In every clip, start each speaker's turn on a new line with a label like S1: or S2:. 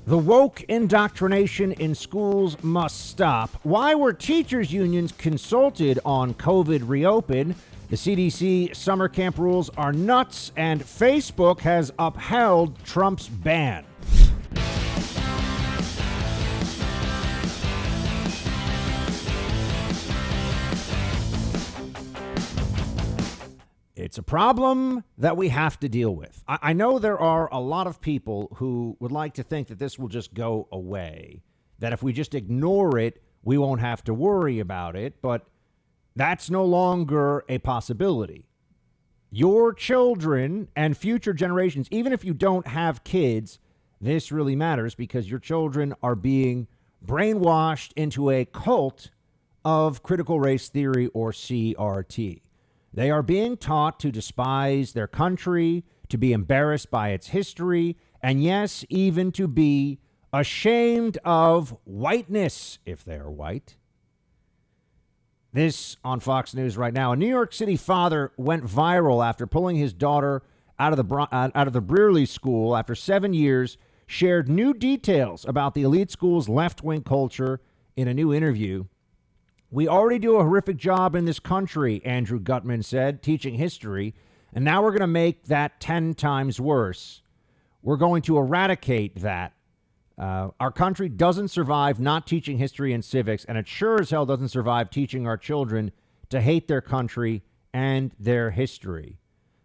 S1: The woke indoctrination in schools must stop. Why were teachers' unions consulted on COVID reopen? The CDC summer camp rules are nuts, and Facebook has upheld Trump's ban. It's a problem that we have to deal with. I know there are a lot of people who would like to think that this will just go away, that if we just ignore it, we won't have to worry about it, but that's no longer a possibility. Your children and future generations, even if you don't have kids, this really matters because your children are being brainwashed into a cult of critical race theory, or CRT. They are being taught to despise their country, to be embarrassed by its history, and yes, even to be ashamed of whiteness if they are white. This on Fox News right now. A New York City father went viral after pulling his daughter out of the Brearley School after 7 years, shared new details about the elite school's left-wing culture in a new interview. "We already do a horrific job in this country," Andrew Gutman said, teaching history, "and now we're going to make that 10 times worse. We're going to eradicate that. Our country doesn't survive not teaching history and civics, and it sure as hell doesn't survive teaching our children to hate their country and their history."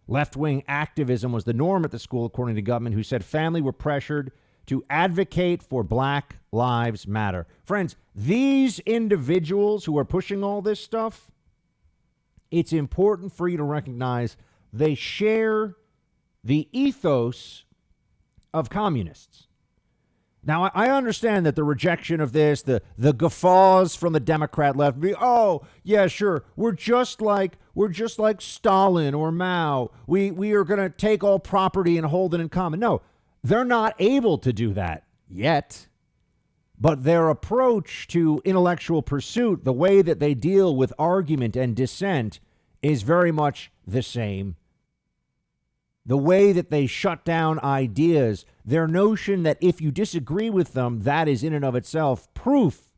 S1: Left-wing activism was the norm at the school, according to Gutman, who said family were pressured to advocate for Black Lives Matter. Friends, these individuals who are pushing all this stuff, it's important for you to recognize they share the ethos of communists. Now, I understand that the rejection of this, the guffaws from the Democrat left, oh, yeah, sure, we're just like Stalin or Mao. We are going to take all property and hold it in common. No, they're not able to do that yet. But their approach to intellectual pursuit, the way that they deal with argument and dissent, is very much the same. The way that they shut down ideas, their notion that if you disagree with them, that is in and of itself proof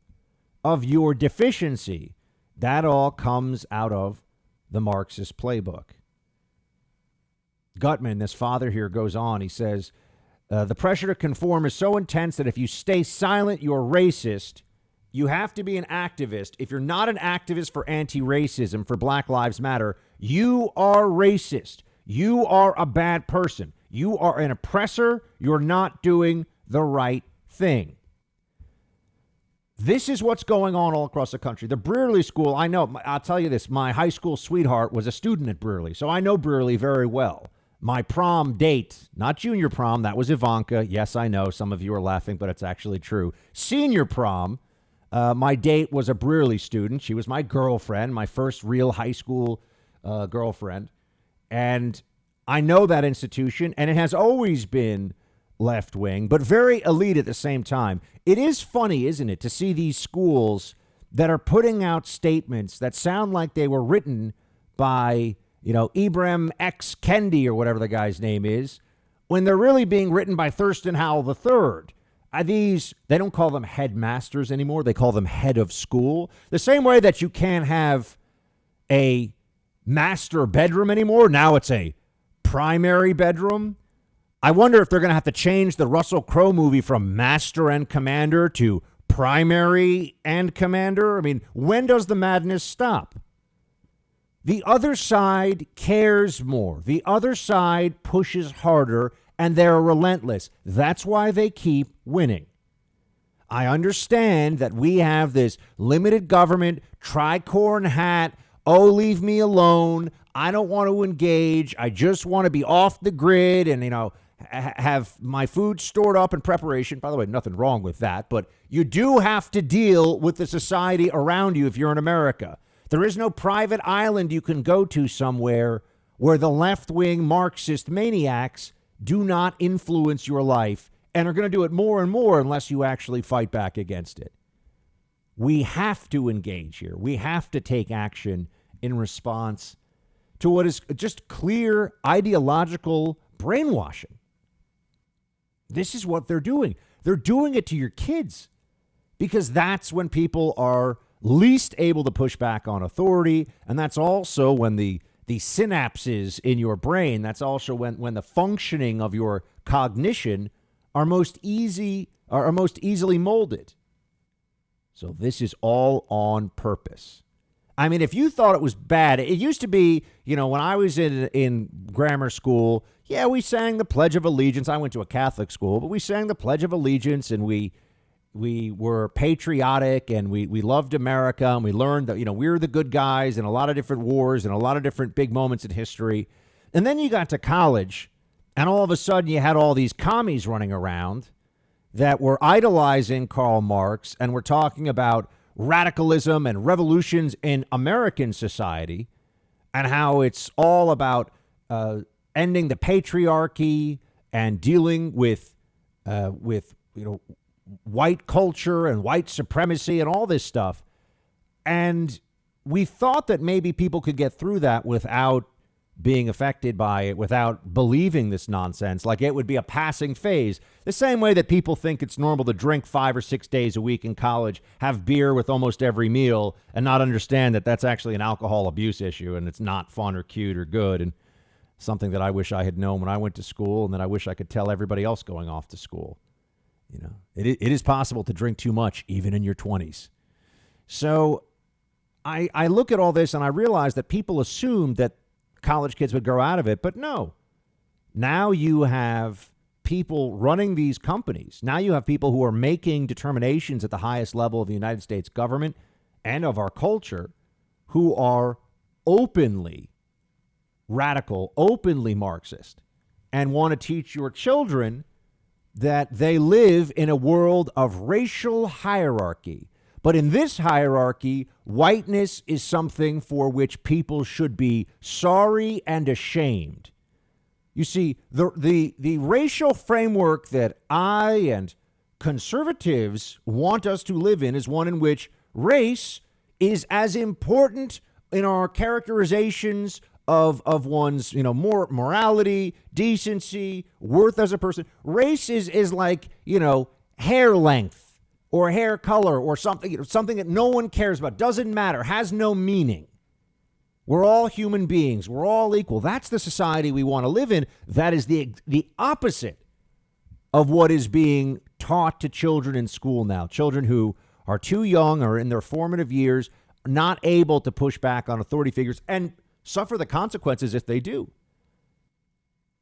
S1: of your deficiency, that all comes out of the Marxist playbook. Gutman, this father here, goes on. He says, the pressure to conform is so intense that if you stay silent, you're racist. You have to be an activist. If you're not an activist for anti-racism, for Black Lives Matter, you are racist. You are a bad person. You are an oppressor. You're not doing the right thing. This is what's going on all across the country. The Brearley School, I know, I'll tell you this, my high school sweetheart was a student at Brearley, so I know Brearley very well. My prom date, not junior prom, that was Ivanka. Yes, I know, some of you are laughing, but it's actually true. Senior prom, my date was a Brearley student. She was my girlfriend, my first real high school girlfriend. And I know that institution, and it has always been left-wing, but very elite at the same time. It is funny, isn't it, to see these schools that are putting out statements that sound like they were written by, Ibram X. Kendi or whatever the guy's name is, when they're really being written by Thurston Howell III. They don't call them headmasters anymore. They call them head of school. The same way that you can't have a master bedroom anymore. Now it's a primary bedroom. I wonder if they're going to have to change the Russell Crowe movie from Master and Commander to Primary and Commander. I mean, when does the madness stop? The other side cares more. The other side pushes harder, and they're relentless. That's why they keep winning. I understand that we have this limited government, tricorn hat, oh, leave me alone. I don't want to engage. I just want to be off the grid and, have my food stored up in preparation. By the way, nothing wrong with that, but you do have to deal with the society around you if you're in America. There is no private island you can go to somewhere where the left-wing Marxist maniacs do not influence your life and are going to do it more and more unless you actually fight back against it. We have to engage here. We have to take action in response to what is just clear ideological brainwashing. This is what they're doing. They're doing it to your kids because that's when people are least able to push back on authority. And that's also when the synapses in your brain, that's also when the functioning of your cognition are most easily molded. So this is all on purpose. I mean, if you thought it was bad, it used to be, when I was in grammar school, yeah, we sang the Pledge of Allegiance. I went to a Catholic school, but we sang the Pledge of Allegiance, and we were patriotic, and we loved America, and we learned that, we were the good guys in a lot of different wars and a lot of different big moments in history. And then you got to college, and all of a sudden you had all these commies running around that were idolizing Karl Marx and were talking about radicalism and revolutions in American society and how it's all about ending the patriarchy and dealing with white culture and white supremacy and all this stuff. And we thought that maybe people could get through that without being affected by it, without believing this nonsense, like it would be a passing phase. The same way that people think it's normal to drink 5 or 6 days a week in college, have beer with almost every meal, and not understand that that's actually an alcohol abuse issue and it's not fun or cute or good, and something that I wish I had known when I went to school, and that I wish I could tell everybody else going off to school. It is possible to drink too much even in your 20s. So I look at all this and I realize that people assume that college kids would grow out of it, but no. Now you have people running these companies. Now you have people who are making determinations at the highest level of the United States government and of our culture who are openly radical, openly Marxist, and want to teach your children that they live in a world of racial hierarchy. But in this hierarchy, whiteness is something for which people should be sorry and ashamed. You see, the racial framework that I and conservatives want us to live in is one in which race is as important in our characterizations of one's, morality, decency, worth as a person. Race is like, hair length or hair color or something, something that no one cares about, doesn't matter, has no meaning. We're all human beings. We're all equal. That's the society we want to live in. That is the opposite of what is being taught to children in school now. Children who are too young or in their formative years, not able to push back on authority figures and suffer the consequences if they do.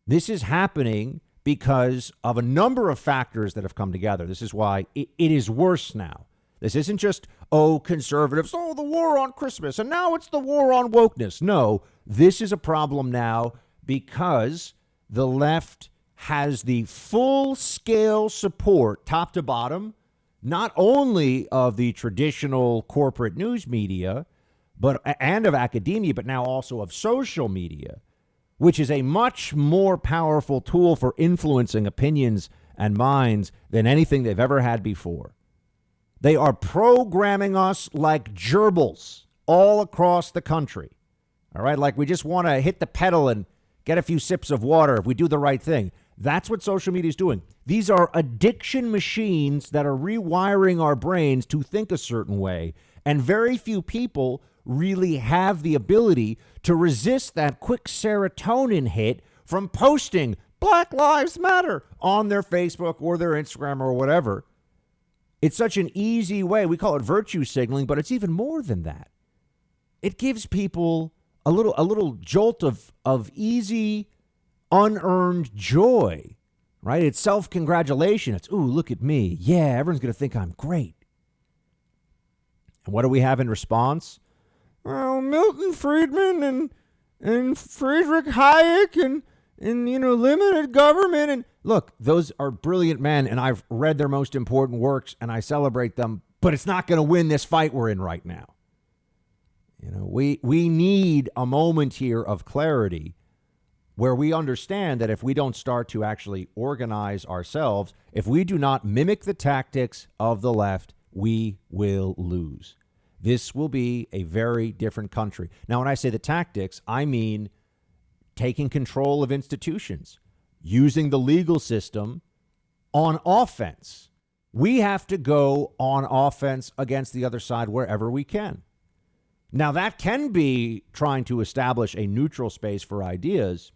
S1: This is happening because of a number of factors that have come together. This is why it is worse now. This isn't just, conservatives, the war on Christmas, and now it's the war on wokeness. No, this is a problem now because the left has the full-scale support, top to bottom, not only of the traditional corporate news media, and of academia, but now also of social media, which is a much more powerful tool for influencing opinions and minds than anything they've ever had before. They are programming us like gerbils all across the country. All right, like we just want to hit the pedal and get a few sips of water if we do the right thing. That's what social media is doing. These are addiction machines that are rewiring our brains to think a certain way, and very few people really have the ability to resist that quick serotonin hit from posting Black Lives Matter on their Facebook or their Instagram or whatever. It's such an easy way. We call it virtue signaling, but it's even more than that. It gives people a little jolt of easy, unearned joy, right? It's self-congratulation. It's, ooh, look at me. Yeah, everyone's going to think I'm great. And what do we have in response? Well, Milton Friedman and Friedrich Hayek and limited government. And look, those are brilliant men, and I've read their most important works, and I celebrate them, but it's not going to win this fight we're in right now. We need a moment here of clarity where we understand that if we don't start to actually organize ourselves, if we do not mimic the tactics of the left, we will lose. This will be a very different country. Now, when I say the tactics, I mean taking control of institutions, using the legal system on offense. We have to go on offense against the other side wherever we can. Now, that can be trying to establish a neutral space for ideas,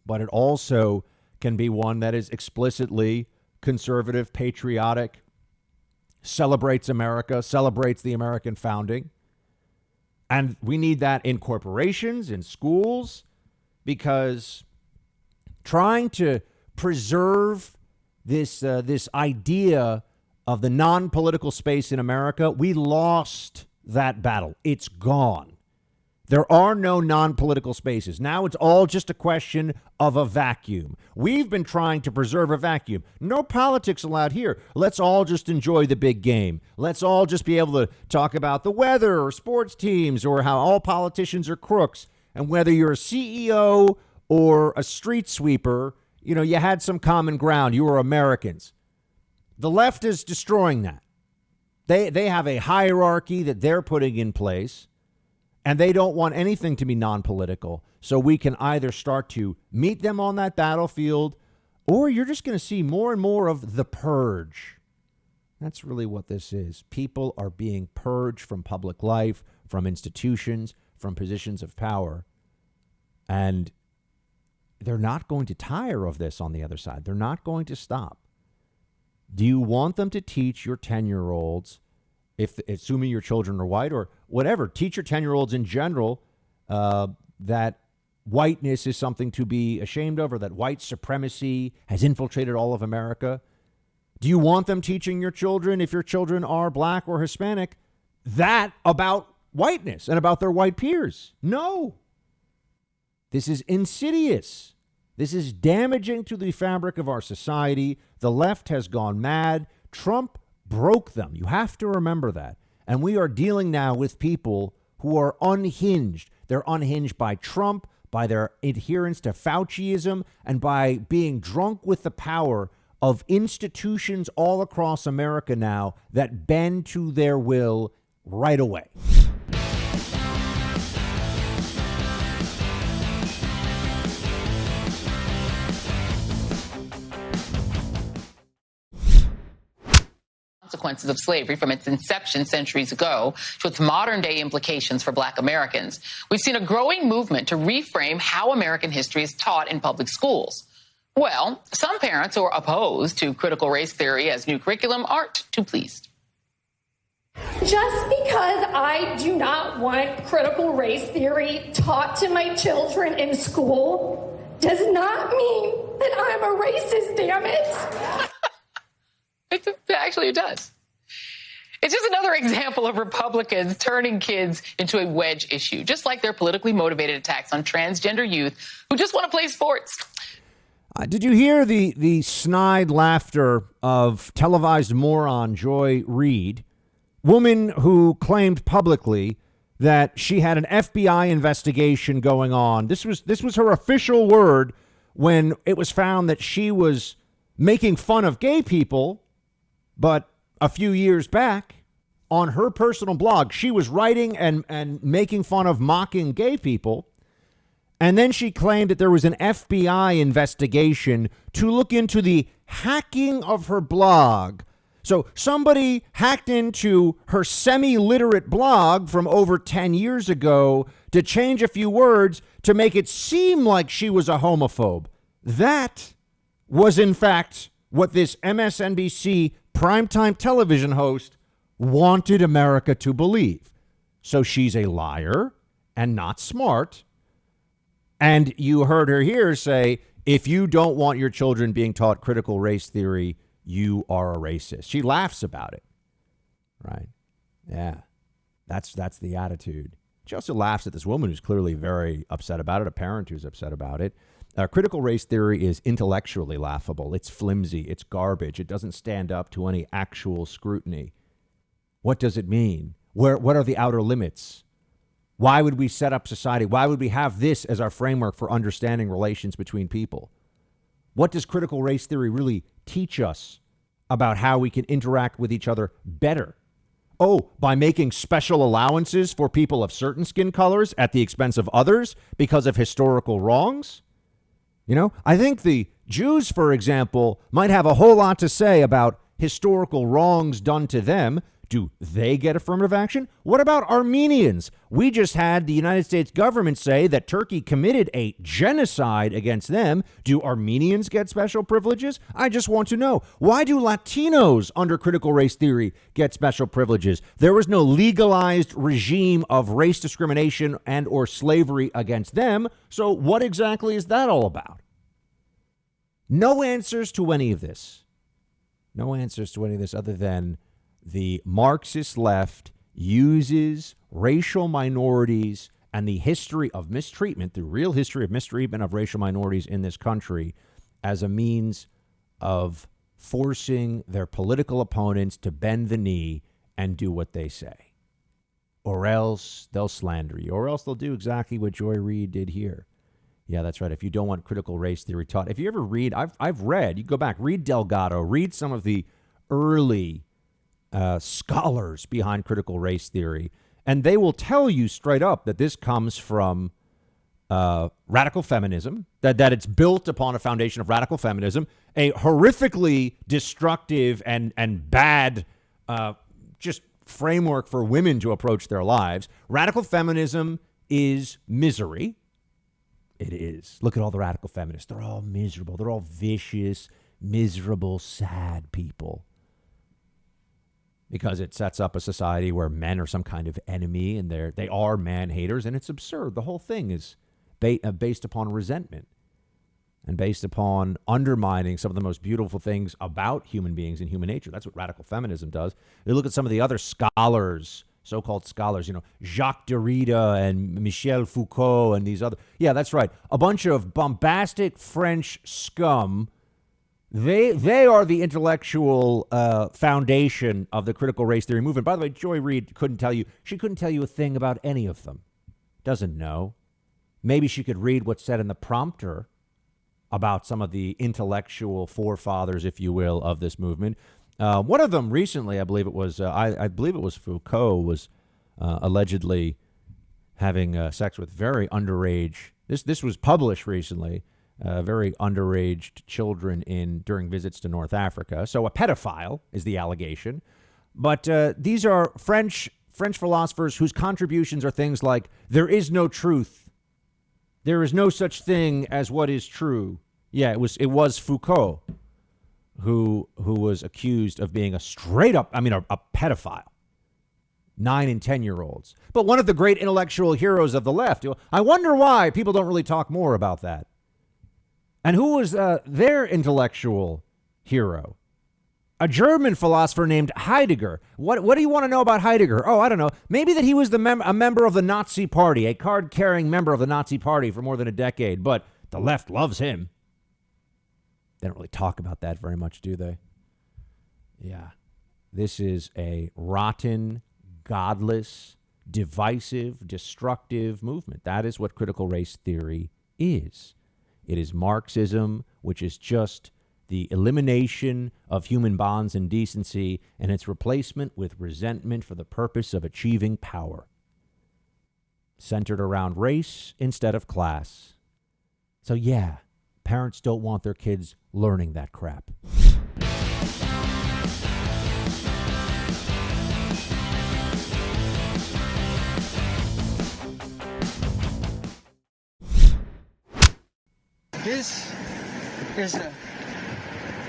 S1: but it also can be one that is explicitly conservative, patriotic, celebrates America, celebrates the American founding. And we need that in corporations, in schools, because trying to preserve this idea of the non-political space in America, we lost that battle. It's gone. There are no non-political spaces. Now it's all just a question of a vacuum. We've been trying to preserve a vacuum. No politics allowed here. Let's all just enjoy the big game. Let's all just be able to talk about the weather or sports teams or how all politicians are crooks. And whether you're a CEO or a street sweeper, you know, you had some common ground. You were Americans. The left is destroying that. They have a hierarchy that they're putting in place, and they don't want anything to be non-political. So we can either start to meet them on that battlefield, or you're just going to see more and more of the purge. That's really what this is. People are being purged from public life, from institutions, from positions of power. And they're not going to tire of this on the other side. They're not going to stop. Do you want them to teach your 10-year-olds, if assuming your children are white or whatever, teach your 10-year-olds in general that whiteness is something to be ashamed of, or that white supremacy has infiltrated all of America? Do you want them teaching your children, if your children are black or Hispanic, that about whiteness and about their white peers? No. This is insidious. This is damaging to the fabric of our society. The left has gone mad. Trump broke them. You have to remember that. And we are dealing now with people who are unhinged. They're unhinged by Trump, by their adherence to Fauciism, and by being drunk with the power of institutions all across America now that bend to their will right away.
S2: Consequences of slavery from its inception centuries ago to its modern day implications for Black Americans. We've seen a growing movement to reframe how American history is taught in public schools. Well, some parents who are opposed to critical race theory as new curriculum aren't too pleased.
S3: Just because I do not want critical race theory taught to my children in school does not mean that I'm a racist, damn it.
S2: Actually, it does. It's just another example of Republicans turning kids into a wedge issue, just like their politically motivated attacks on transgender youth who just want to play sports.
S1: Did you hear the snide laughter of televised moron Joy Reid, woman who claimed publicly that she had an FBI investigation going on? This was her official word when it was found that she was making fun of gay people. But a few years back, on her personal blog, she was writing and making fun of mocking gay people. And then she claimed that there was an FBI investigation to look into the hacking of her blog. So somebody hacked into her semi-literate blog from over 10 years ago to change a few words to make it seem like she was a homophobe. That was, in fact, what this MSNBC primetime television host wanted America to believe. So she's a liar and not smart. And you heard her here say, if you don't want your children being taught critical race theory, you are a racist. She laughs about it. Right? Yeah. That's the attitude. She also laughs at this woman who's clearly very upset about it, a parent who's upset about it. Critical race theory is intellectually laughable. It's flimsy. It's garbage. It doesn't stand up to any actual scrutiny. What does it mean? What are the outer limits? Why would we set up society? Why would we have this as our framework for understanding relations between people? What does critical race theory really teach us about how we can interact with each other better? Oh, by making special allowances for people of certain skin colors at the expense of others because of historical wrongs? You know, I think the Jews, for example, might have a whole lot to say about historical wrongs done to them. Do they get affirmative action? What about Armenians? We just had the United States government say that Turkey committed a genocide against them. Do Armenians get special privileges? I just want to know. Why do Latinos under critical race theory get special privileges? There was no legalized regime of race discrimination and or slavery against them. So what exactly is that all about? No answers to any of this. No answers to any of this other than the Marxist left uses racial minorities and the history of mistreatment, the real history of mistreatment of racial minorities in this country, as a means of forcing their political opponents to bend the knee and do what they say. Or else they'll slander you, or else they'll do exactly what Joy Reid did here. Yeah, that's right. If you don't want critical race theory taught, if you ever read, I've read, you go back, read Delgado, read some of the early scholars behind critical race theory, and they will tell you straight up that this comes from radical feminism, that it's built upon a foundation of radical feminism, a horrifically destructive and bad just framework for women to approach their lives. Radical feminism is misery. It is. Look at all the radical feminists. They're all miserable. They're all vicious, miserable, sad people. Because it sets up a society where men are some kind of enemy and they are man haters, and it's absurd. The whole thing is based upon resentment and based upon undermining some of the most beautiful things about human beings and human nature. That's what radical feminism does. You look at some of the other scholars, so-called scholars, Jacques Derrida and Michel Foucault and these other. Yeah, that's right. A bunch of bombastic French scum. They are the intellectual foundation of the critical race theory movement. By the way, Joy Reid couldn't tell you a thing about any of them. Doesn't know. Maybe she could read what's said in the prompter about some of the intellectual forefathers, if you will, of this movement. One of them recently, I believe it was Foucault, was allegedly having sex with very underage. This was published recently. Very underage children during visits to North Africa. So a pedophile is the allegation. But these are French philosophers whose contributions are things like, there is no truth. There is no such thing as what is true. Yeah, it was Foucault who was accused of being a pedophile. 9 and 10-year-olds. But one of the great intellectual heroes of the left. I wonder why people don't really talk more about that. And who was their intellectual hero? A German philosopher named Heidegger. What do you want to know about Heidegger? Oh, I don't know. Maybe that he was a member of the Nazi Party, a card-carrying member of the Nazi Party for more than a decade. But the left loves him. They don't really talk about that very much, do they? Yeah. This is a rotten, godless, divisive, destructive movement. That is what critical race theory is. It is Marxism, which is just the elimination of human bonds and decency and its replacement with resentment for the purpose of achieving power, centered around race instead of class. So yeah, parents don't want their kids learning that crap.
S4: This is a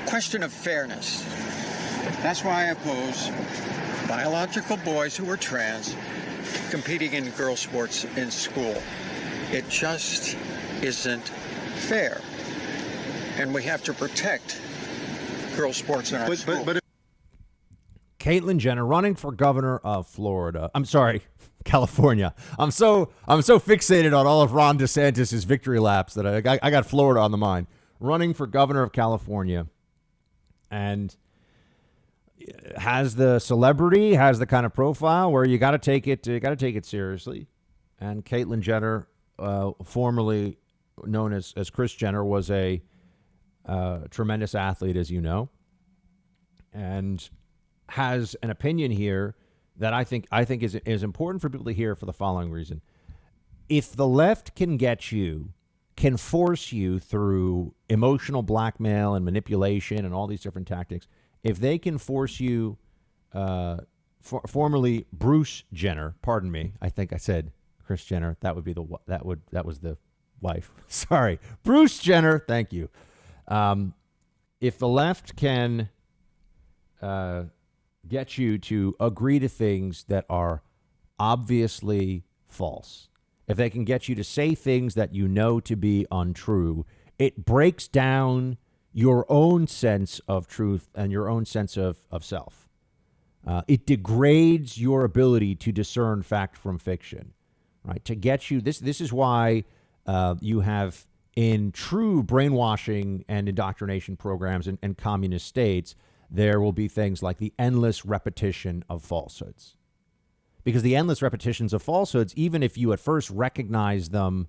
S4: question of fairness. That's why I oppose biological boys who are trans competing in girl sports in school. It just isn't fair. And we have to protect girl sports in our school.
S1: Caitlyn Jenner running for governor of Florida. I'm sorry, California. I'm so fixated on all of Ron DeSantis' victory laps that I got Florida on the mind. Running for governor of California, and has the celebrity, has the kind of profile where you got to take it seriously. And Caitlyn Jenner, formerly known as Kris Jenner, was a tremendous athlete, as you know, and has an opinion here that I think is important for people to hear for the following reason. If the left can get you can force you through emotional blackmail and manipulation and all these different tactics, if they can force you, formerly Bruce Jenner, pardon me, I think I said Kris Jenner. That would be that was the wife. Sorry, Bruce Jenner. Thank you. If the left can get you to agree to things that are obviously false, if they can get you to say things that you know to be untrue, it breaks down your own sense of truth and your own sense of self. It degrades your ability to discern fact from fiction, right? To get you, this is why you have in true brainwashing and indoctrination programs and communist states, there will be things like the endless repetition of falsehoods. Because the endless repetitions of falsehoods, even if you at first recognize them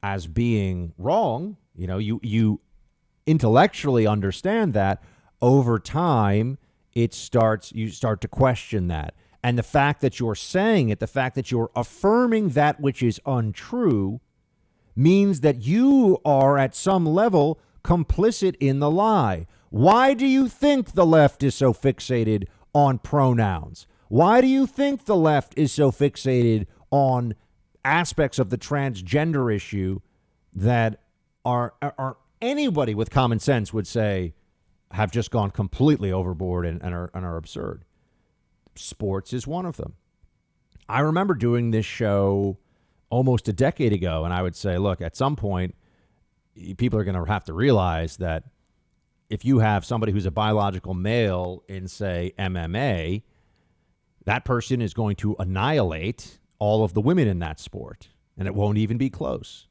S1: as being wrong, you intellectually understand that, over time, you start to question that. And the fact that you're saying it, the fact that you're affirming that which is untrue, means that you are at some level complicit in the lie. Why do you think the left is so fixated on pronouns? Why do you think the left is so fixated on aspects of the transgender issue that are anybody with common sense would say have just gone completely overboard and are absurd? Sports is one of them. I remember doing this show almost a decade ago, and I would say, look, at some point, people are going to have to realize that if you have somebody who's a biological male in, say, MMA, that person is going to annihilate all of the women in that sport, and it won't even be close.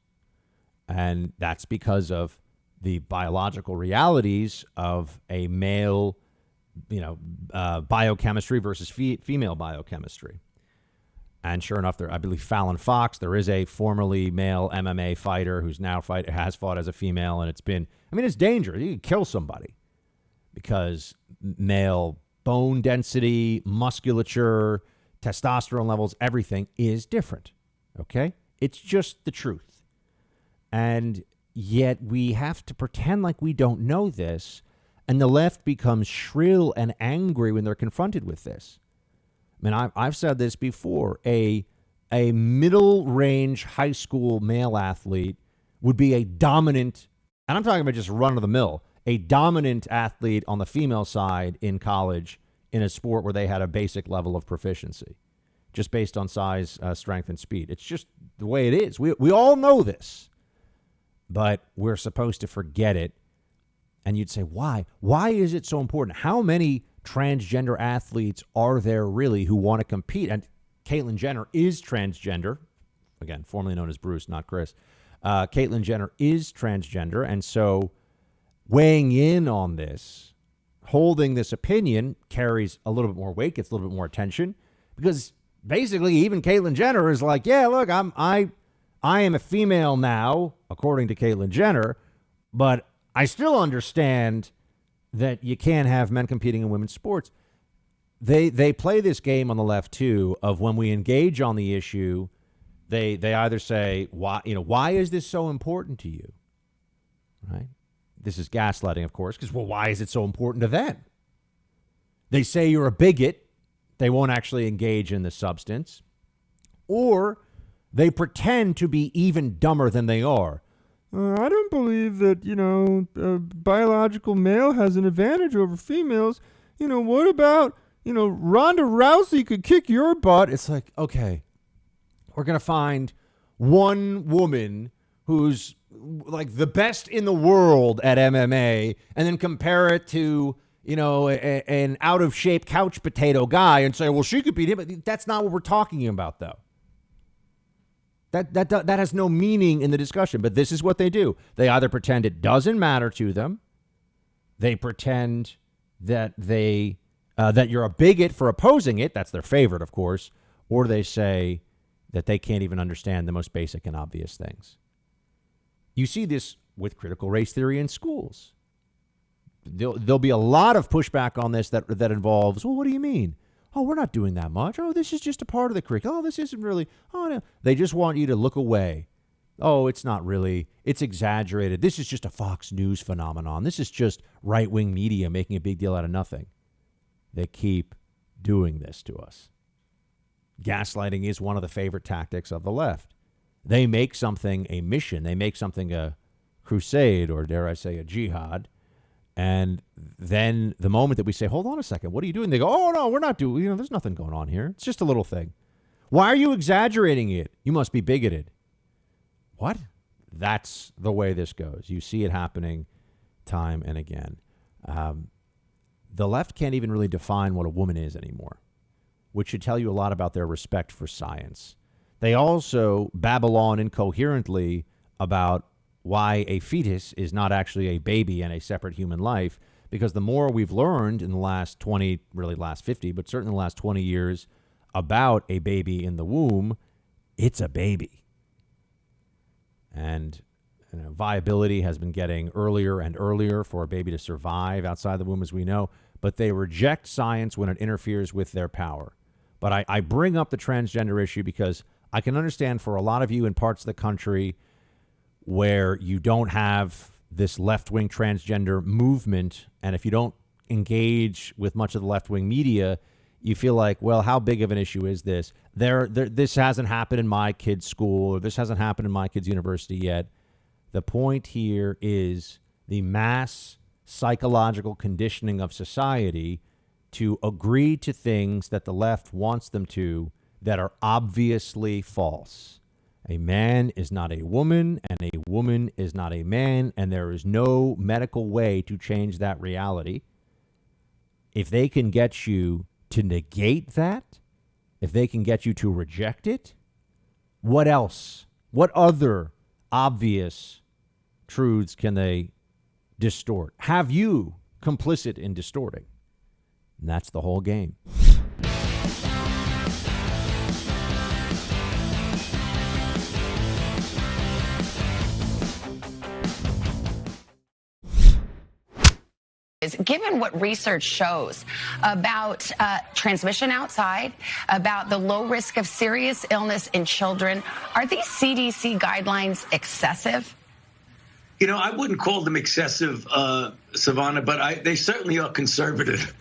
S1: And that's because of the biological realities of a male, biochemistry versus female biochemistry. And sure enough, I believe Fallon Fox, there is a formerly male MMA fighter who's now has fought as a female, and it's dangerous. You can kill somebody because male bone density, musculature, testosterone levels, everything is different. Okay? It's just the truth. And yet we have to pretend like we don't know this, and the left becomes shrill and angry when they're confronted with this. I mean, I've said this before. A middle-range high school male athlete would be a dominant, and I'm talking about just run-of-the-mill, a dominant athlete on the female side in college in a sport where they had a basic level of proficiency, just based on size, strength, and speed. It's just the way it is. We all know this, but we're supposed to forget it. And you'd say, why? Why is it so important? How many transgender athletes are there really who want to compete? And Caitlyn Jenner is transgender. Again, formerly known as Bruce, not Chris. Caitlyn Jenner is transgender. And so weighing in on this, holding this opinion, carries a little bit more weight, gets a little bit more attention, because basically even Caitlyn Jenner is like, yeah, look, I am a female now, according to Caitlyn Jenner, but I still understand that you can't have men competing in women's sports. They play this game on the left too, of when we engage on the issue, they either say, why is this so important to you? Right? This is gaslighting, of course, because, why is it so important to them? They say you're a bigot. They won't actually engage in the substance. Or they pretend to be even dumber than they are. I don't believe that, a biological male has an advantage over females. What about, Ronda Rousey could kick your butt? It's like, okay, we're going to find one woman who's like the best in the world at MMA and then compare it to, an out of shape couch potato guy and say, well, she could beat him. But that's not what we're talking about, though. That has no meaning in the discussion, but this is what they do. They either pretend it doesn't matter to them, they pretend that that you're a bigot for opposing it. That's their favorite, of course. Or they say that they can't even understand the most basic and obvious things. You see this with critical race theory in schools. There'll be a lot of pushback on this that involves, well, what do you mean? Oh, we're not doing that much. Oh, this is just a part of the curriculum. Oh, this isn't really. Oh, no. They just want you to look away. Oh, it's not really. It's exaggerated. This is just a Fox News phenomenon. This is just right-wing media making a big deal out of nothing. They keep doing this to us. Gaslighting is one of the favorite tactics of the left. They make something a mission. They make something a crusade, or dare I say a jihad. And then the moment that we say, hold on a second, what are you doing? They go, oh, no, we're not doing, there's nothing going on here. It's just a little thing. Why are you exaggerating it? You must be bigoted. What? That's the way this goes. You see it happening time and again. The left can't even really define what a woman is anymore, which should tell you a lot about their respect for science. They also babble on incoherently about why a fetus is not actually a baby and a separate human life, because the more we've learned in the last 20, really last 50, but certainly the last 20 years about a baby in the womb, it's a baby. And viability has been getting earlier and earlier for a baby to survive outside the womb, as we know, but they reject science when it interferes with their power. But I bring up the transgender issue because I can understand for a lot of you in parts of the country where you don't have this left-wing transgender movement, and if you don't engage with much of the left-wing media, you feel like, well, how big of an issue is this? This hasn't happened in my kid's school, or this hasn't happened in my kid's university yet. The point here is the mass psychological conditioning of society to agree to things that the left wants them to that are obviously false. A man is not a woman, and a woman is not a man, and there is no medical way to change that reality. If they can get you to negate that, if they can get you to reject it, what else? What other obvious truths can they distort? Have you complicit in distorting? And that's the whole game.
S5: Given what research shows about transmission outside, about the low risk of serious illness in children, are these CDC guidelines excessive?
S6: I wouldn't call them excessive, Savannah, but they certainly are conservative.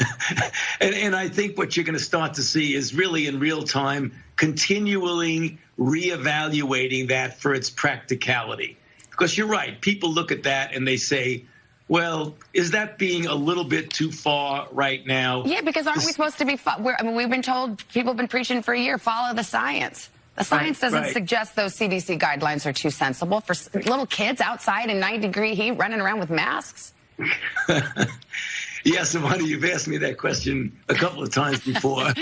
S6: and I think what you're going to start to see is really in real time, continually reevaluating that for its practicality. Because you're right. People look at that and they say, well, is that being a little bit too far right now?
S5: Yeah, because aren't we supposed to be, we've been told, people have been preaching for a year, follow the science. The science doesn't suggest those CDC guidelines are too sensible for little kids outside in 90-degree heat running around with masks.
S6: Yes, Savannah, you've asked me that question a couple of times before.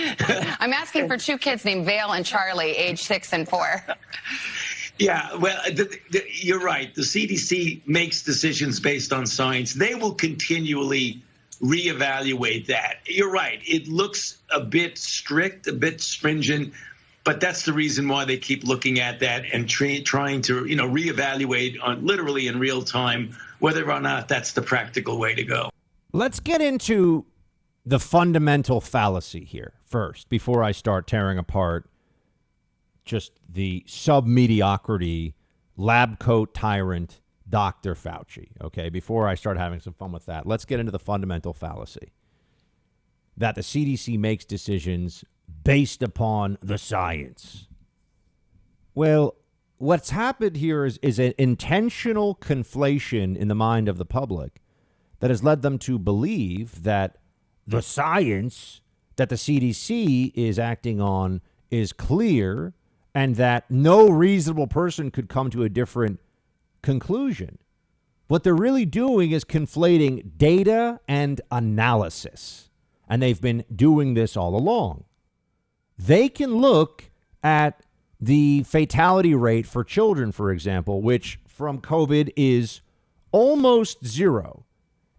S5: I'm asking for two kids named Vale and Charlie, age 6 and 4.
S6: Yeah, well, you're right. The CDC makes decisions based on science. They will continually reevaluate that. You're right. It looks a bit strict, a bit stringent, but that's the reason why they keep looking at that and trying to, reevaluate on literally in real time whether or not that's the practical way to go.
S1: Let's get into the fundamental fallacy here first before I start tearing apart just the sub-mediocrity, lab coat tyrant, Dr. Fauci. Okay, before I start having some fun with that, let's get into the fundamental fallacy that the CDC makes decisions based upon the science. Well, what's happened here is an intentional conflation in the mind of the public that has led them to believe that the science that the CDC is acting on is clear and that no reasonable person could come to a different conclusion. What they're really doing is conflating data and analysis. And they've been doing this all along. They can look at the fatality rate for children, for example, which from COVID is almost zero.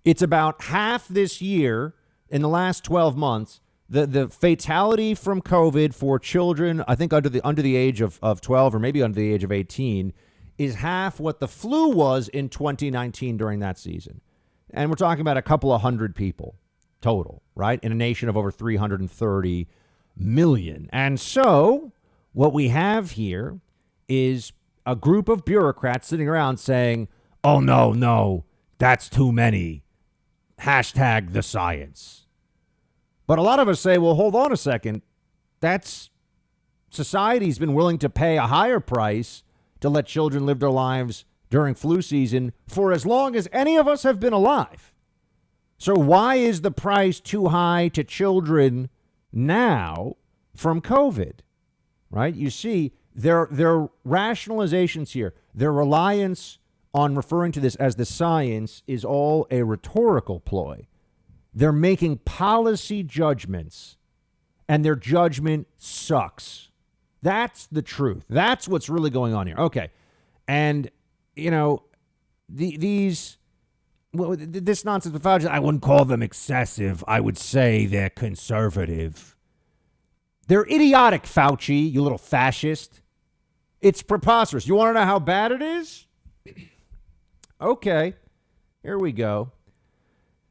S1: It's about half this year in the last 12 months. The fatality from COVID for children, I think under the age of 12 or maybe under the age of 18, is half what the flu was in 2019 during that season. And we're talking about a couple of hundred people total, right? In a nation of over 330 million. And so what we have here is a group of bureaucrats sitting around saying, oh, no, that's too many. Hashtag the science. But a lot of us say, well, hold on a second. Society's been willing to pay a higher price to let children live their lives during flu season for as long as any of us have been alive. So why is the price too high to children now from COVID? Right? You see, their rationalizations here, their reliance on referring to this as the science is all a rhetorical ploy. They're making policy judgments, and their judgment sucks. That's the truth. That's what's really going on here. Okay. And, you know, this nonsense with Fauci, I wouldn't call them excessive. I would say they're conservative. They're idiotic, Fauci, you little fascist. It's preposterous. You want to know how bad it is? Okay, here we go.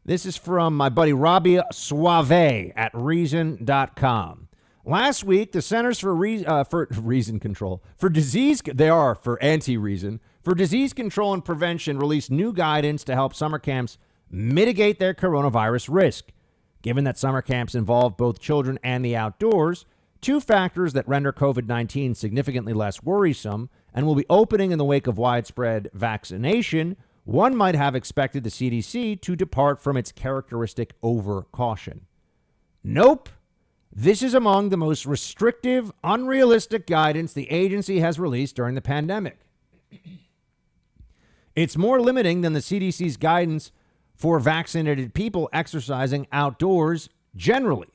S1: This is from my buddy Robbie Suave at Reason.com. Last week, the Centers for Reason Control, for Disease, they are for anti-reason, for Disease Control and Prevention released new guidance to help summer camps mitigate their coronavirus risk. Given that summer camps involve both children and the outdoors, two factors that render COVID-19 significantly less worrisome and will be opening in the wake of widespread vaccination, one might have expected the CDC to depart from its characteristic over-caution. Nope. This is among the most restrictive, unrealistic guidance the agency has released during the pandemic. It's more limiting than the CDC's guidance for vaccinated people exercising outdoors generally.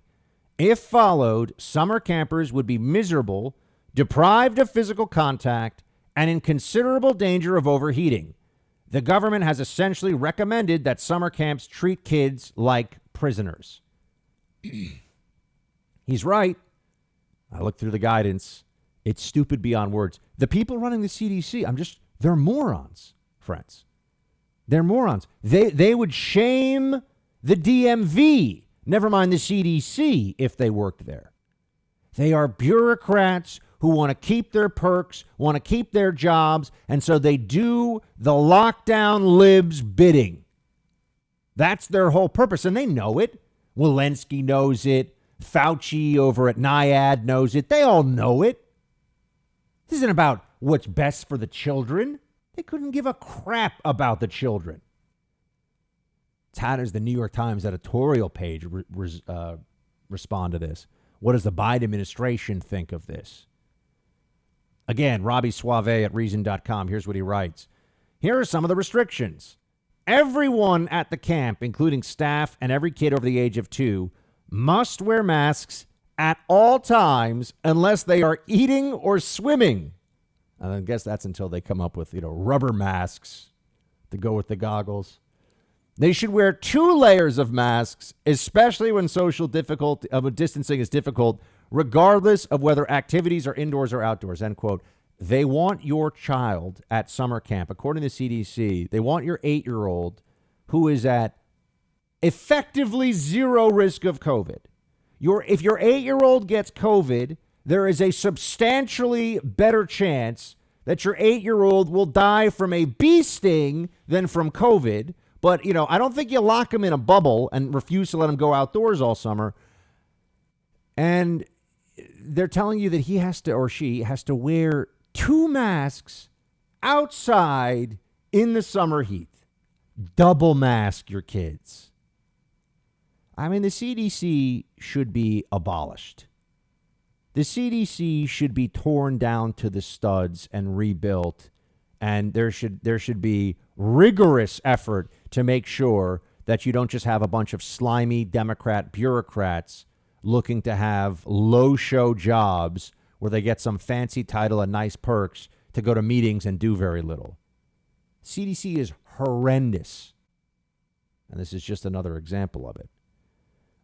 S1: If followed, summer campers would be miserable, deprived of physical contact, and in considerable danger of overheating. The government has essentially recommended that summer camps treat kids like prisoners. He's right. I looked through the guidance. It's stupid beyond words. The people running the CDC, they're morons, friends. They're morons. They would shame the DMV, never mind the CDC, if they worked there. They are bureaucrats who want to keep their perks, want to keep their jobs, and so they do the lockdown libs bidding. That's their whole purpose, and they know it. Walensky knows it. Fauci over at NIAID knows it. They all know it. This isn't about what's best for the children. They couldn't give a crap about the children. How does the New York Times editorial page respond to this? What does the Biden administration think of this? Again, Robbie Suave at Reason.com. Here's what he writes. Here are some of the restrictions. Everyone at the camp, including staff and every kid over the age of 2, must wear masks at all times unless they are eating or swimming. And I guess that's until they come up with, rubber masks to go with the goggles. They should wear 2 layers of masks, especially when social distancing is difficult, regardless of whether activities are indoors or outdoors, end quote. They want your child at summer camp, according to CDC, they want your 8-year-old who is at effectively 0 risk of COVID. If your 8-year-old gets COVID, there is a substantially better chance that your 8-year-old will die from a bee sting than from COVID. But, I don't think you lock him in a bubble and refuse to let him go outdoors all summer. And they're telling you that he has to, or she has to, wear 2 masks outside in the summer heat. Double mask your kids. I mean, the CDC should be abolished. The CDC should be torn down to the studs and rebuilt. And there should be rigorous effort to make sure that you don't just have a bunch of slimy Democrat bureaucrats looking to have low show jobs where they get some fancy title and nice perks to go to meetings and do very little. CDC is horrendous. And this is just another example of it.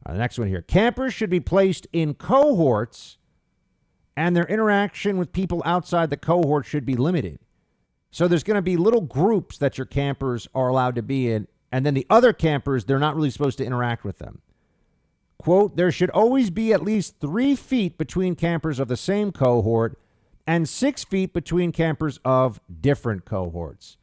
S1: All right, the next one here. Campers should be placed in cohorts, and their interaction with people outside the cohort should be limited. So there's going to be little groups that your campers are allowed to be in, and then the other campers, they're not really supposed to interact with them. Quote, there should always be at least 3 feet between campers of the same cohort, and 6 feet between campers of different cohorts.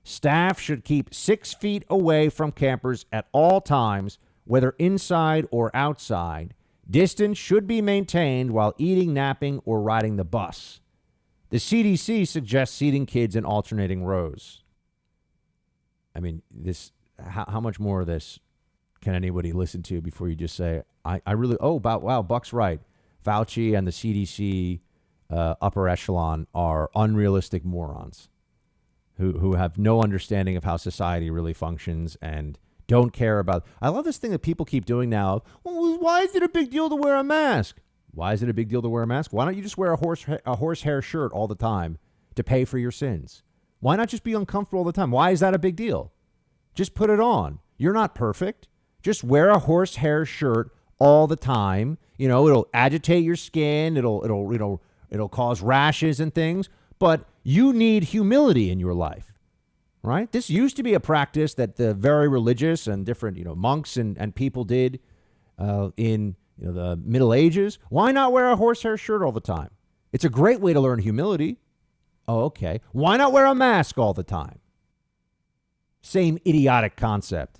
S1: Staff should keep 6 feet away from campers at all times, whether inside or outside. Distance should be maintained while eating, napping, or riding the bus. The CDC suggests seating kids in alternating rows. I mean, how much more of this can anybody listen to before you just say, wow, Buck's right. Fauci and the CDC upper echelon are unrealistic morons who have no understanding of how society really functions and don't care about. I love this thing that people keep doing now. Well, why is it a big deal to wear a mask? Why is it a big deal to wear a mask? Why don't you just wear a horsehair shirt all the time to pay for your sins? Why not just be uncomfortable all the time? Why is that a big deal? Just put it on. You're not perfect. Just wear a horsehair shirt all the time. You know, it'll agitate your skin. It'll cause rashes and things. But you need humility in your life, right? This used to be a practice that the very religious and different, monks and people did in the Middle Ages. Why not wear a horsehair shirt all the time? It's a great way to learn humility. Oh, okay. Why not wear a mask all the time? Same idiotic concept.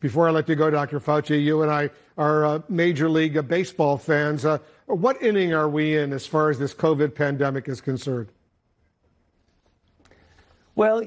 S7: Before I let you go, Dr. Fauci, you and I are Major League Baseball fans. What inning are we in as far as this COVID pandemic is concerned?
S8: Well,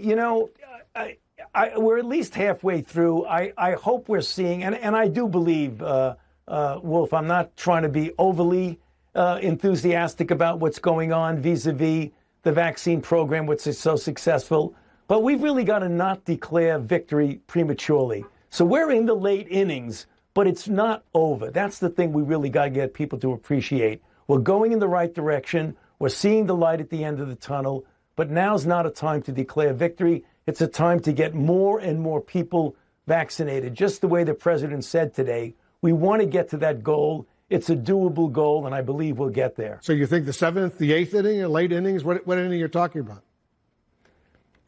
S8: we're at least halfway through. I hope we're seeing, and I do believe, Wolf, I'm not trying to be overly enthusiastic about what's going on vis-a-vis the vaccine program, which is so successful. But we've really got to not declare victory prematurely. So we're in the late innings, but it's not over. That's the thing we really got to get people to appreciate. We're going in the right direction. We're seeing the light at the end of the tunnel. But now's not a time to declare victory. It's a time to get more and more people vaccinated. Just the way the president said today, we want to get to that goal. It's a doable goal, and I believe we'll get there.
S7: So you think the 7th, the 8th inning, or late innings? What inning you're talking about?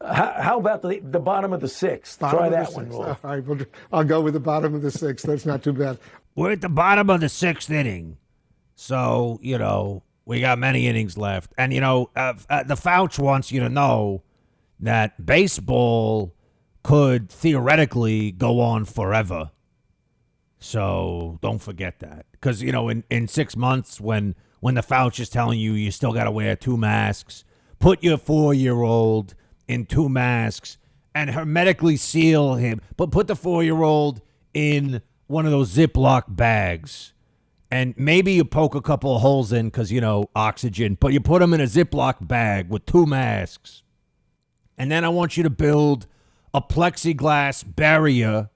S8: How about the bottom of the 6th? Try that one, Wolf.
S7: All right, I'll go with the bottom of the 6th. That's not too bad.
S1: We're at the bottom of the 6th inning. So, we got many innings left. And, the Fauci wants you to know that baseball could theoretically go on forever. So don't forget that. Because, in 6 months, when the Fauci is telling you still got to wear 2 masks, put your 4-year-old in 2 masks and hermetically seal him, but put the 4-year-old in one of those Ziploc bags. And maybe you poke a couple of holes in because, oxygen, but you put him in a Ziploc bag with 2 masks. And then I want you to build a plexiglass barrier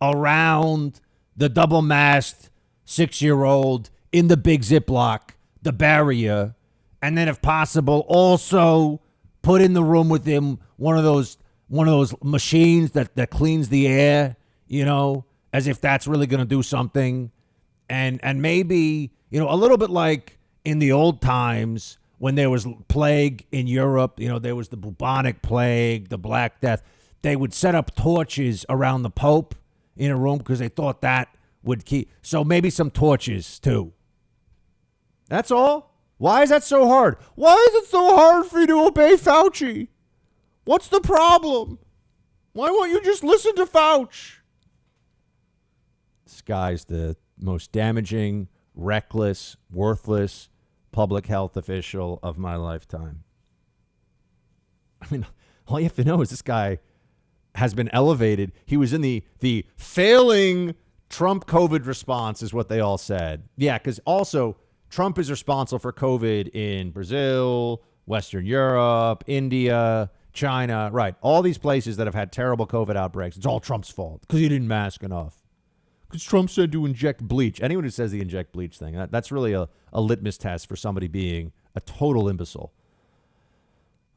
S1: around the double-masked 6-year-old in the big Ziploc, the barrier. And then if possible, also put in the room with him one of those machines that cleans the air, as if that's really going to do something. And maybe, a little bit like in the old times when there was plague in Europe, there was the bubonic plague, the Black Death. They would set up torches around the Pope in a room because they thought that would keep. So maybe some torches too. That's all. Why is that so hard? Why is it so hard for you to obey Fauci? What's the problem? Why won't you just listen to Fauci? This guy's the most damaging, reckless, worthless public health official of my lifetime. I mean, all you have to know is this guy has been elevated. He was in the failing Trump COVID response is what they all said. Yeah, because also Trump is responsible for COVID in Brazil, Western Europe, India, China, right. All these places that have had terrible COVID outbreaks. It's all Trump's fault because he didn't mask enough. Because Trump said to inject bleach. Anyone who says the inject bleach thing, that's really a litmus test for somebody being a total imbecile.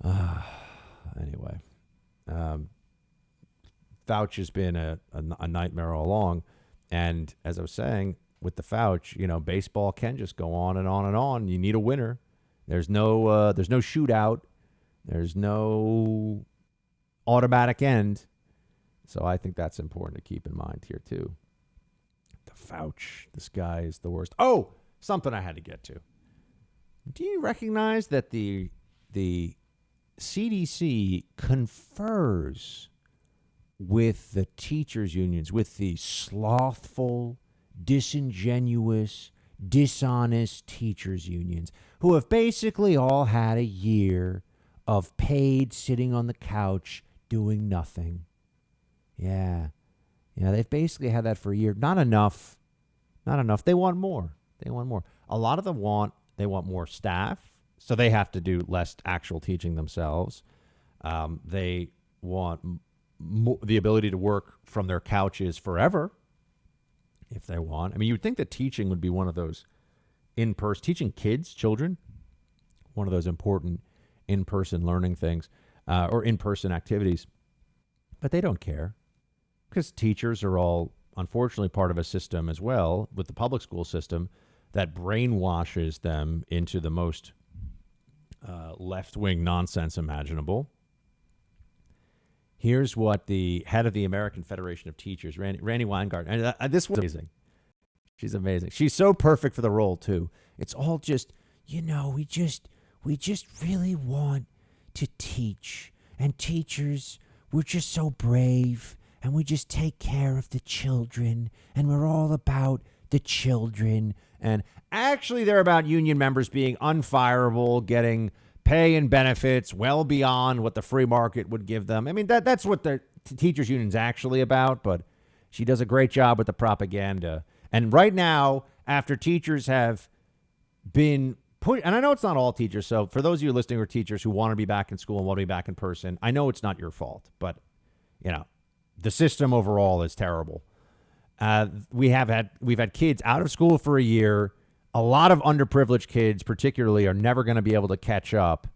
S1: Anyway, Fauci's been a nightmare all along. And as I was saying, with the Fauci, baseball can just go on and on and on. You need a winner. There's no shootout. There's no automatic end. So I think that's important to keep in mind here, too. The Fauci, this guy is the worst. Oh, something I had to get to. Do you recognize that the CDC confers with the teachers' unions, with the slothful, disingenuous, dishonest teachers' unions, who have basically all had a year of paid sitting on the couch doing nothing? Yeah, they've basically had that for a year. Not enough. They want more. A lot of them they want more staff, so they have to do less actual teaching themselves. They want the ability to work from their couches forever if they want. I mean, you'd think that teaching would be one of those in-person, teaching children, one of those important in-person learning things or in-person activities. But they don't care because teachers are all, unfortunately, part of a system as well with the public school system that brainwashes them into the most left-wing nonsense imaginable. Here's what the head of the American Federation of Teachers, Randy Weingarten, and this was amazing. She's amazing. She's so perfect for the role, too. It's all just, we just really want to teach. And teachers, we're just so brave, and we just take care of the children, and we're all about the children. And actually, they're about union members being unfireable, getting pay and benefits well beyond what the free market would give them. I mean, that's what the teachers union's actually about, but she does a great job with the propaganda. And right now, after teachers have been put, and I know it's not all teachers, so for those of you listening who are teachers who want to be back in school and want to be back in person, I know it's not your fault, but, the system overall is terrible. We've had kids out of school for a year. A lot of underprivileged kids, particularly, are never going to be able to catch up.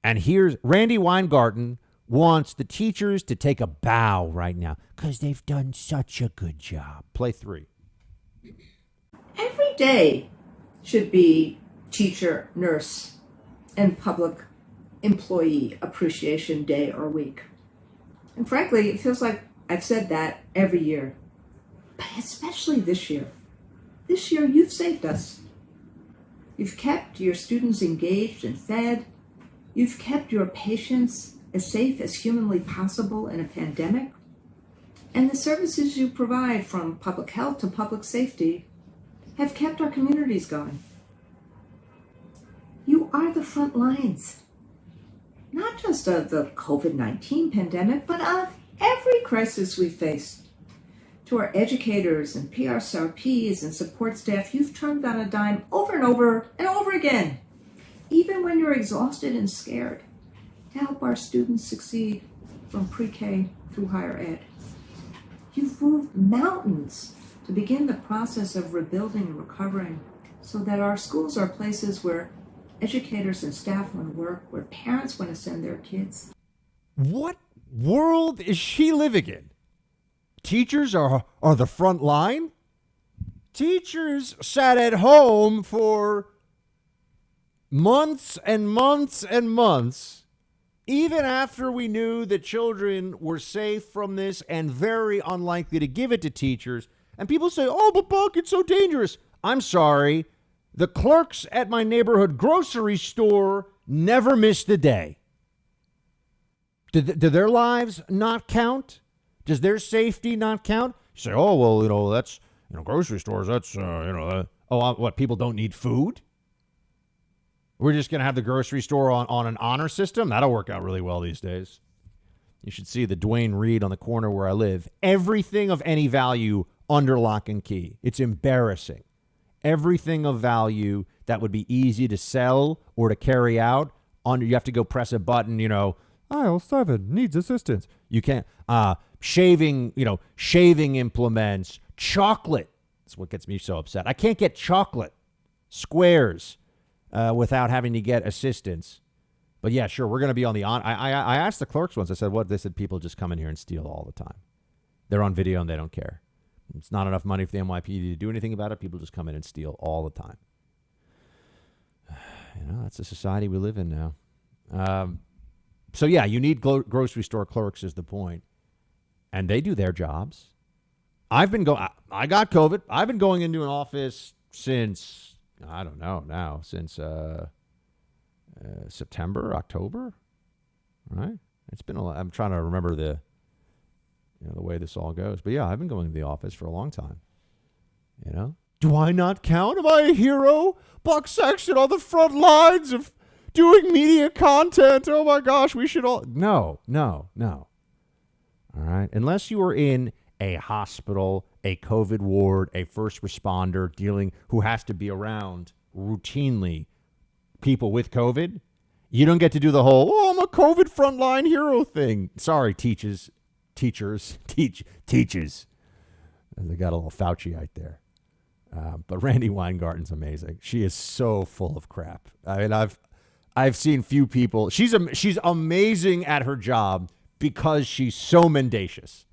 S1: And here's Randy Weingarten wants the teachers to take a bow right now because they've done such a good job. Play 3.
S9: Every day should be teacher, nurse, and public employee appreciation day or week. And frankly, it feels like I've said that every year, but especially this year. This year, you've saved us. You've kept your students engaged and fed. You've kept your patients as safe as humanly possible in a pandemic. And the services you provide, from public health to public safety, have kept our communities going. You are the front lines, not just of the COVID-19 pandemic, but of every crisis we face. To our educators and PRCRPs and support staff, you've turned on a dime over and over and over again, even when you're exhausted and scared, to help our students succeed from pre-K through higher ed. You've moved mountains to begin the process of rebuilding and recovering so that our schools are places where educators and staff want to work, where parents want to send their kids.
S1: What world is she living in? Teachers are the front line? Teachers sat at home for months and months and months, even after we knew that children were safe from this and very unlikely to give it to teachers. And people say, oh, but Buck, it's so dangerous. I'm sorry. The clerks at my neighborhood grocery store never missed a day. Do their lives not count? Does their safety not count? You say, oh, well, that's, grocery stores, that's, what, people don't need food? We're just going to have the grocery store on an honor system? That'll work out really well these days. You should see the Dwayne Reed on the corner where I live. Everything of any value under lock and key. It's embarrassing. Everything of value that would be easy to sell or to carry out, you have to go press a button, aisle 7 needs assistance. You can't. Shaving implements, chocolate. That's what gets me so upset. I can't get chocolate squares without having to get assistance. But yeah, sure, we're going to be on the on. I asked the clerks once. I said, what? They said people just come in here and steal all the time. They're on video and they don't care. It's not enough money for the NYPD to do anything about it. People just come in and steal all the time. That's the society we live in now. So, yeah, you need grocery store clerks is the point. And they do their jobs. I got COVID. I've been going into an office since, I don't know now, since September, October, right? It's been I'm trying to remember the way this all goes. But yeah, I've been going to the office for a long time. Do I not count? Am I a hero? Buck Sexton on the front lines of doing media content. Oh my gosh, we should all. No. All right. Unless you are in a hospital, a COVID ward, a first responder who has to be around routinely people with COVID, you don't get to do the whole, I'm a COVID frontline hero thing. Sorry, teachers. They got a little Fauci-ite there. But Randy Weingarten's amazing. She is so full of crap. I mean, I've seen few people. She's amazing at her job because she's so mendacious.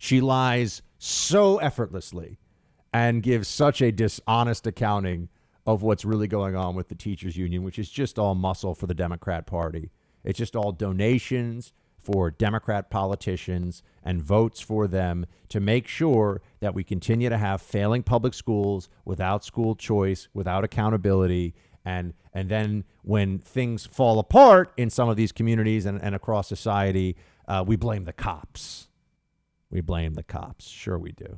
S1: She lies so effortlessly and gives such a dishonest accounting of what's really going on with the teachers union, which is just all muscle for the Democrat Party. It's just all donations for Democrat politicians and votes for them to make sure that we continue to have failing public schools without school choice, without accountability. And then when things fall apart in some of these communities and across society, we blame the cops. We blame the cops. Sure we do.